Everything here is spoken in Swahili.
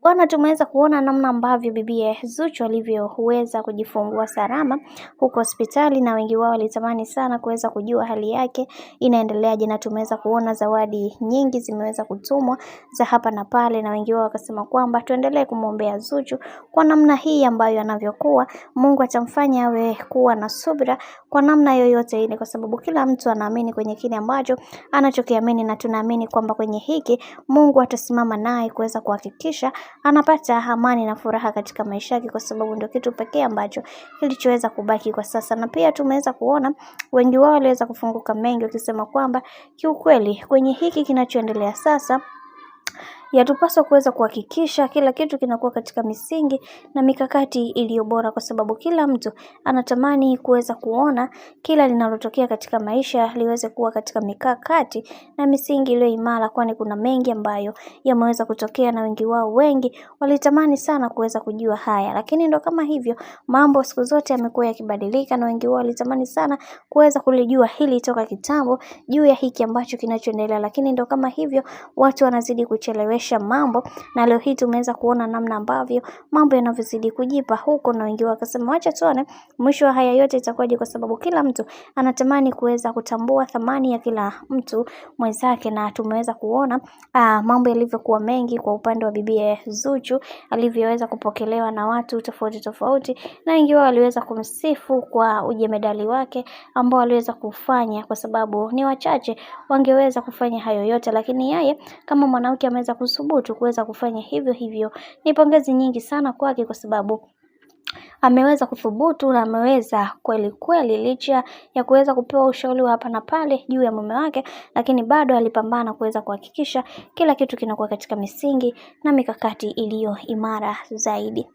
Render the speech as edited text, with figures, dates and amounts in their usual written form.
Bwana, tumeweza kuona namna ambavyo bibiye Zuchu alivyoweza kujifungua salama huko hospitali, na wengi wao walitamani sana kuweza kujua hali yake inaendeleaje, na tumeweza kuona zawadi nyingi zimeweza kutumwa za hapa na pale, na wengi wao wakasema kwamba tuendelee kumwombea Zuchu kwa namna hii ambayo anavyokuwa. Mungu atamfanya awe kuwa na subira kwa namna yoyote ile, kwa sababu kila mtu anaamini kwenye kile ambacho anachokiamini, na tunaamini kwamba kwenye hiki Mungu atasimama naye kuweza kuhakikisha anapata amani na furaha katika maisha yake, kwa sababu ndio kitu pekee ambacho kilichoweza kubaki kwa sasa. Na pia tumeweza kuona wengi wao waliweza kufunguka mengi, wakisema kwamba kiukweli kwenye hiki kinachoendelea sasa yatupaswa kuweza kuhakikisha kila kitu kinakuwa katika misingi na mikakati iliyo bora, kwa sababu kila mtu anatamani kuweza kuona kila linalotokea katika maisha liweze kuwa katika mikakati na misingi iliyo imara, kwani kuna mengi ambayo yameweza kutokea na wengi wao wengi walitamani sana kuweza kujua haya, lakini ndo kama hivyo mambo siku zote yamekuwa yakibadilika, na wengi wao walitamani sana kuweza kulijua hili toka kitambo juu ya hiki ambacho kinachoendelea, lakini ndo kama hivyo watu wanazidi kuchelewesha mambo, na leo hii tumeweza kuona namna ambavyo mambo yanavyozidi kujipa huko, na wengi wakasema acha tuone mwisho wa haya yote itakuwaje, kwa sababu kila mtu anatamani kuweza kutambua thamani ya kila mtu mwenzake. Na tumeweza kuona mambo yalivyokuwa mengi kwa upande wa bibiye Zuchu, alivyoweza kupokelewa na watu tofauti tofauti, na wengi wao waliweza kumsifu kwa ujemedali wake ambao aliweza kufanya, kwa sababu ni wachache wangeweza kufanya hayo yote, lakini yeye kama mwanamke ameweza kuthubutu kuweza kufanya hivyo hivyo. Ni pongezi nyingi sana kwake, kwa sababu ameweza kuthubutu na ameweza kweli kweli, licha ya kuweza kupewa ushauri wa hapa na pale juu ya mume wake, lakini bado alipambana kuweza kuhakikisha kila kitu kinakuwa katika misingi na mikakati iliyo imara zaidi.